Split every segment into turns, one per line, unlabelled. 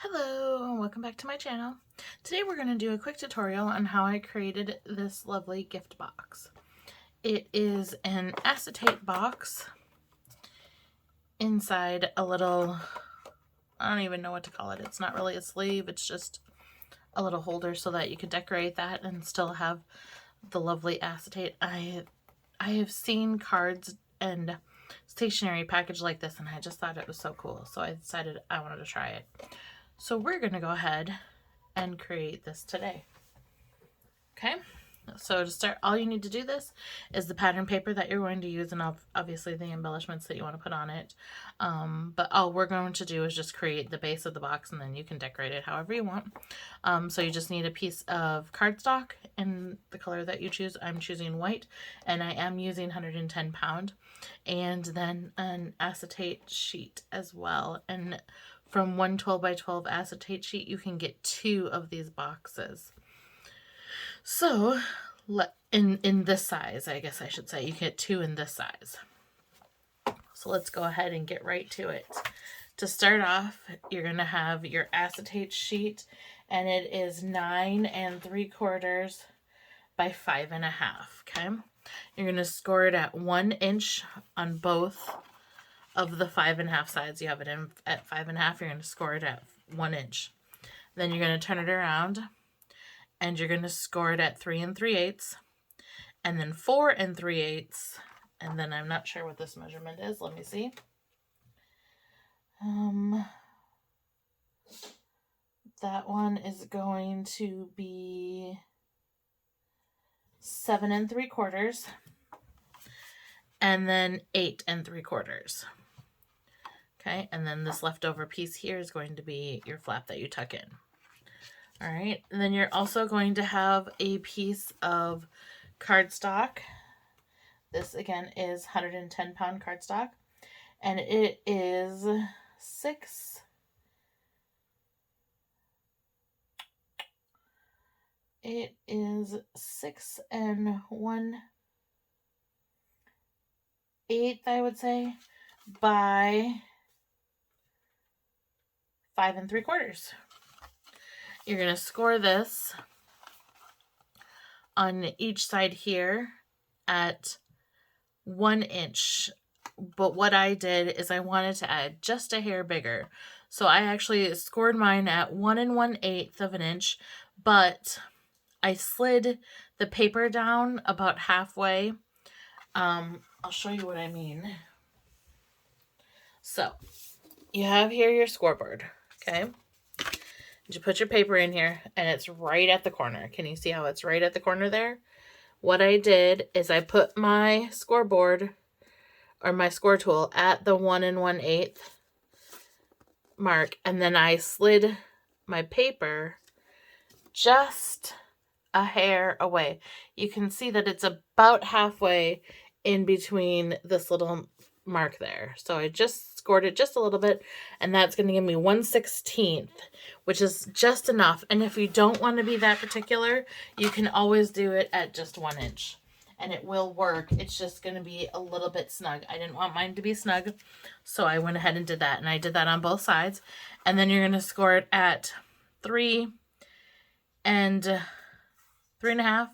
Hello and welcome back to my channel. Today we're going to do a quick tutorial on how I created this lovely gift box. It is an acetate box inside a little, I don't even know what to call it. It's not really a sleeve, it's just a little holder so that you could decorate that and still have the lovely acetate. I have seen cards and stationery packaged like this and I just thought it was so cool, so I decided I wanted to try it. So we're going to go ahead and create this today. Okay, so to start, all you need to do this is the pattern paper that you're going to use and obviously the embellishments that you want to put on it. But all we're going to do is just create the base of the box and then you can decorate it however you want. So you just need a piece of cardstock in the color that you choose. I'm choosing white and I am using 110 pound, and then an acetate sheet as well. And from one 12 by 12 acetate sheet, you can get 2 of these boxes. So, in this size, I guess I should say, you get 2 in this size. So let's go ahead and get right to it. To start off, you're going to have your acetate sheet, and it is 9 3/4 by 5 1/2. Okay, you're going to score it at 1 inch on both of the 5 1/2 sides. You have it in at 5 1/2. You're going to score it at 1 inch. Then you're going to turn it around and you're going to score it at 3 3/8, and then 4 3/8, and then I'm not sure what this measurement is. Let me see. That one is going to be 7 3/4, and then 8 3/4. Okay, and then this leftover piece here is going to be your flap that you tuck in. All right, and then you're also going to have a piece of cardstock. This again is 110 pound cardstock, and it is 6 1/8, I would say, by 5 3/4. You're going to score this on each side here at 1 inch. But what I did is I wanted to add just a hair bigger. So I actually scored mine at 1 1/8 of an inch, but I slid the paper down about halfway. I'll show you what I mean. So you have here your scoreboard, okay? You put your paper in here and it's right at the corner. Can you see how it's right at the corner there? What I did is I put my scoreboard or my score tool at the 1 1/8 mark, and then I slid my paper just a hair away. You can see that it's about halfway in between this little mark there. So I just scored it just a little bit, and that's going to give me 1/16, which is just enough. And if you don't want to be that particular, you can always do it at just 1 inch and it will work. It's just going to be a little bit snug. I didn't want mine to be snug, so I went ahead and did that, and I did that on both sides. And then you're going to score it at 3 and 3 1/2,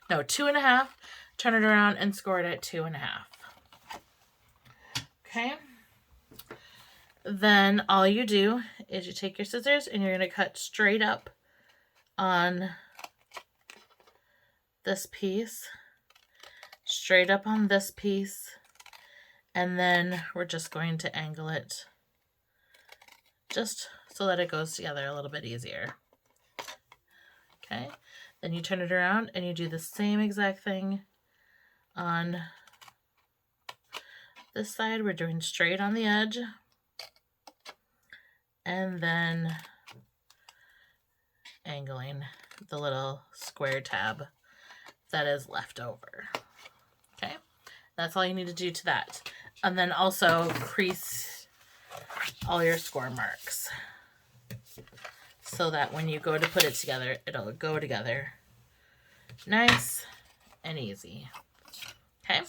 no, 2 1/2. Turn it around and score it at 2 1/2. Okay, then all you do is you take your scissors and you're going to cut straight up on this piece, straight up on this piece, and then we're just going to angle it just so that it goes together a little bit easier. Okay, then you turn it around and you do the same exact thing on this side. We're doing straight on the edge and then angling the little square tab that is left over. Okay, that's all you need to do to that. And then also crease all your score marks so that when you go to put it together, it'll go together nice and easy. Okay,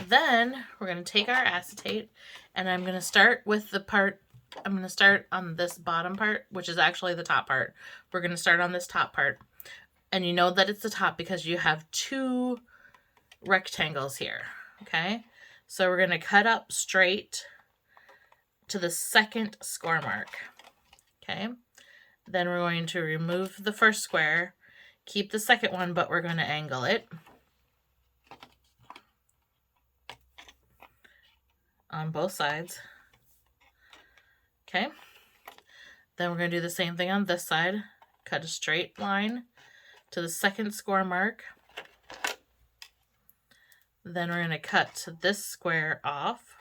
then we're going to take our acetate, and I'm going to start with the part I'm going to start on this bottom part, which is actually the top part. We're going to start on this top part. And you know that it's the top because you have 2 rectangles here. Okay? So we're going to cut up straight to the second score mark. Okay? Then we're going to remove the first square, keep the second one, but we're going to angle it on both sides. Okay? Then we're going to do the same thing on this side. Cut a straight line to the second score mark. Then we're going to cut this square off.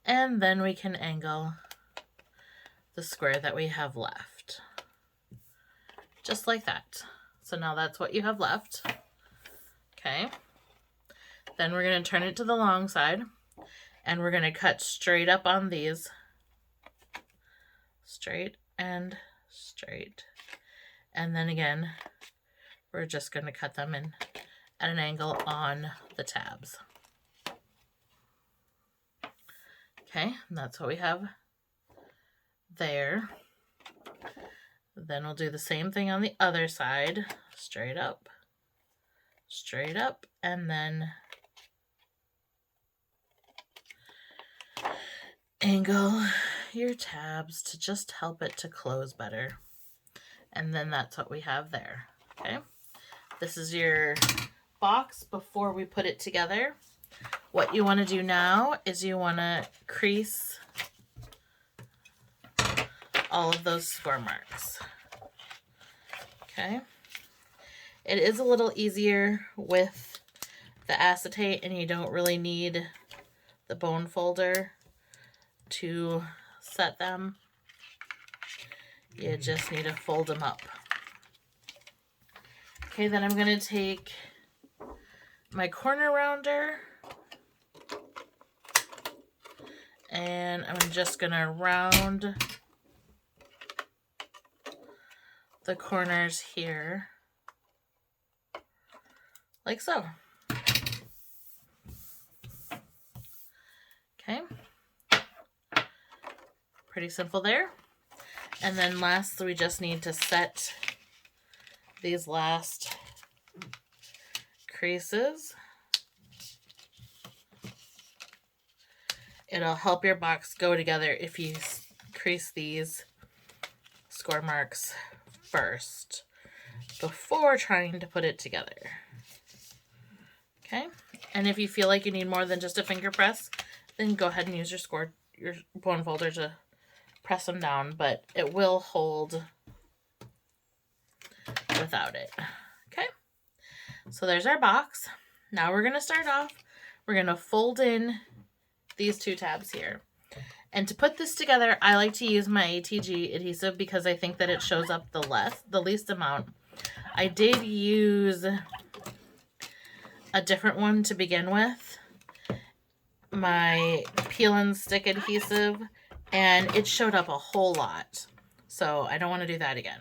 And then we can angle the square that we have left. Just like that. So now that's what you have left. Okay. Then we're going to turn it to the long side. And we're going to cut straight up on these. Straight and straight. And then again, we're just going to cut them in at an angle on the tabs. Okay, and that's what we have there. Then we'll do the same thing on the other side. Straight up, and then angle your tabs to just help it to close better. And then that's what we have there. Okay, this is your box before we put it together. What you want to do now is you want to crease all of those score marks. Okay, it is a little easier with the acetate, and you don't really need the bone folder to set them. You just need to fold them up. Okay, then I'm going to take my corner rounder and I'm just going to round the corners here like so. Okay, pretty simple there. And then last, we just need to set these last creases. It'll help your box go together if you crease these score marks first before trying to put it together. Okay, and if you feel like you need more than just a finger press, then go ahead and use your bone folder to press them down, but it will hold without it. Okay, so there's our box. Now we're going to start off. We're going to fold in these 2 tabs here. And to put this together, I like to use my ATG adhesive because I think that it shows up the least amount. I did use a different one to begin with, my peel and stick adhesive, and it showed up a whole lot. So I don't want to do that again.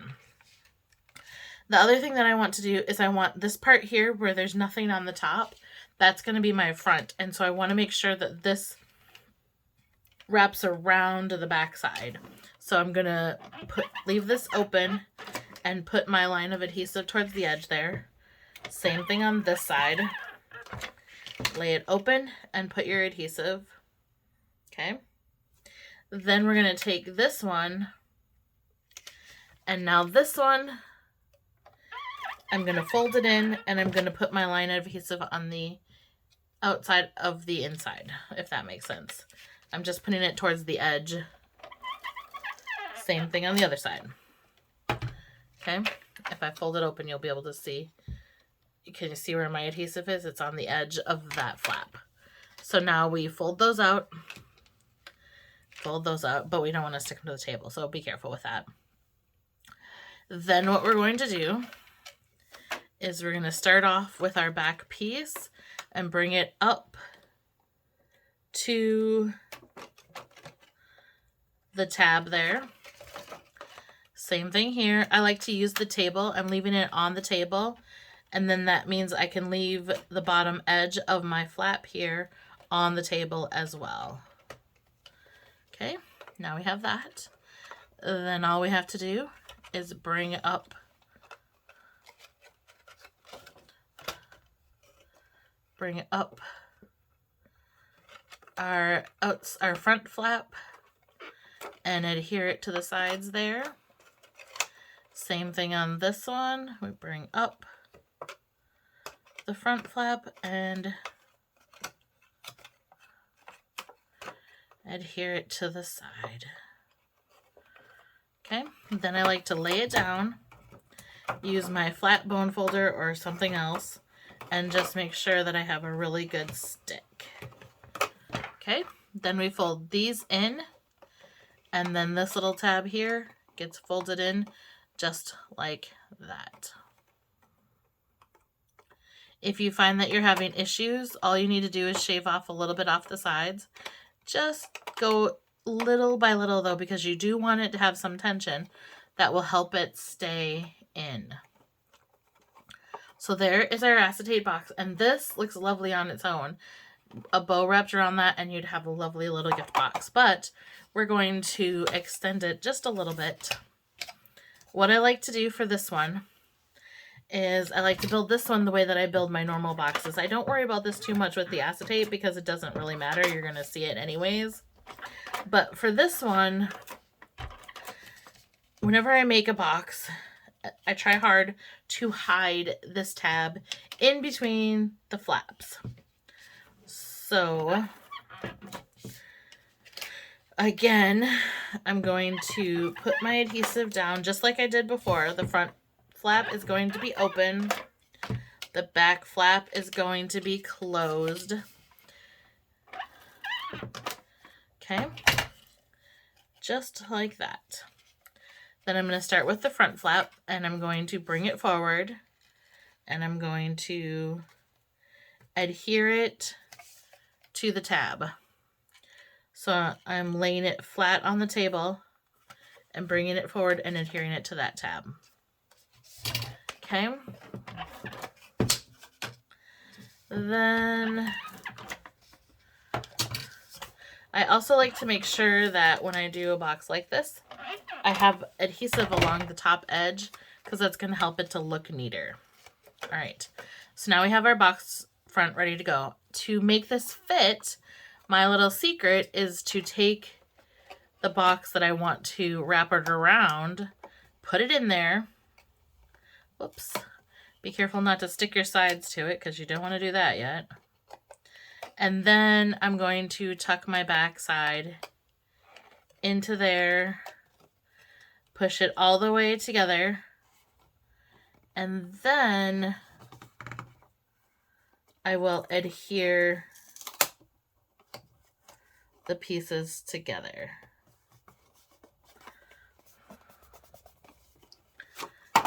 The other thing that I want to do is I want this part here where there's nothing on the top. That's going to be my front. And so I want to make sure that this wraps around the back side. So I'm going to leave this open and put my line of adhesive towards the edge there. Same thing on this side. Lay it open and put your adhesive. Okay. Then we're going to take this one, and now this one, I'm going to fold it in, and I'm going to put my line of adhesive on the outside of the inside, if that makes sense. I'm just putting it towards the edge. Same thing on the other side. Okay, if I fold it open, you'll be able to see. Can you see where my adhesive is? It's on the edge of that flap. So now we fold those out. But we don't want to stick them to the table, so be careful with that. Then what we're going to do is we're going to start off with our back piece and bring it up to the tab there. Same thing here. I like to use the table. I'm leaving it on the table, and then that means I can leave the bottom edge of my flap here on the table as well. Okay, Now we have that. Then all we have to do is bring up our front flap and adhere it to the sides there. Same thing on this one. We bring up the front flap and adhere it to the side. Okay, then I like to lay it down, use my flat bone folder or something else, and just make sure that I have a really good stick. Okay, then we fold these in, and then this little tab here gets folded in just like that. If you find that you're having issues, all you need to do is shave off a little bit off the sides. Just go little by little though, because you do want it to have some tension that will help it stay in. So there is our acetate box, and this looks lovely on its own. A bow wrapped around that and you'd have a lovely little gift box, but we're going to extend it just a little bit. What I like to do for this one is I like to build this one the way that I build my normal boxes. I don't worry about this too much with the acetate because it doesn't really matter. You're going to see it anyways. But for this one, whenever I make a box, I try hard to hide this tab in between the flaps. So again, I'm going to put my adhesive down just like I did before. The front flap is going to be open. The back flap is going to be closed. Okay, just like that. Then I'm going to start with the front flap, and I'm going to bring it forward, and I'm going to adhere it to the tab. So I'm laying it flat on the table and bringing it forward and adhering it to that tab. Okay. Then I also like to make sure that when I do a box like this, I have adhesive along the top edge because that's going to help it to look neater. All right. So now we have our box front ready to go. To make this fit, my little secret is to take the box that I want to wrap it around, put it in there. Whoops. Be careful not to stick your sides to it because you don't want to do that yet. And then I'm going to tuck my back side into there, push it all the way together, and then I will adhere the pieces together.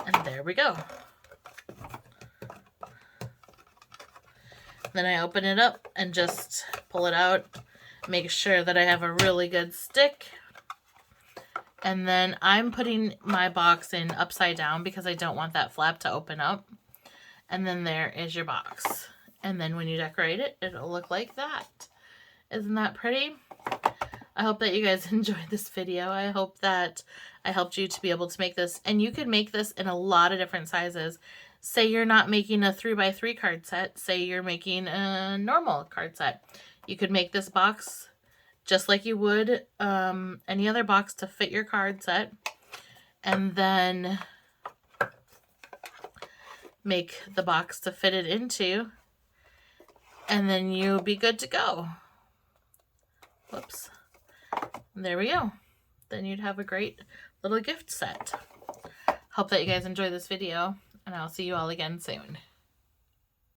And there we go. Then I open it up and just pull it out. Make sure that I have a really good stick. And then I'm putting my box in upside down because I don't want that flap to open up. And then there is your box. And then when you decorate it, it'll look like that. Isn't that pretty? I hope that you guys enjoyed this video. I hope that I helped you to be able to make this. And you could make this in a lot of different sizes. Say you're not making a 3x3 card set. Say you're making a normal card set. You could make this box just like you would any other box to fit your card set. And then make the box to fit it into. And then you'll be good to go. Whoops. There we go. Then you'd have a great little gift set. Hope that you guys enjoy this video, and I'll see you all again soon.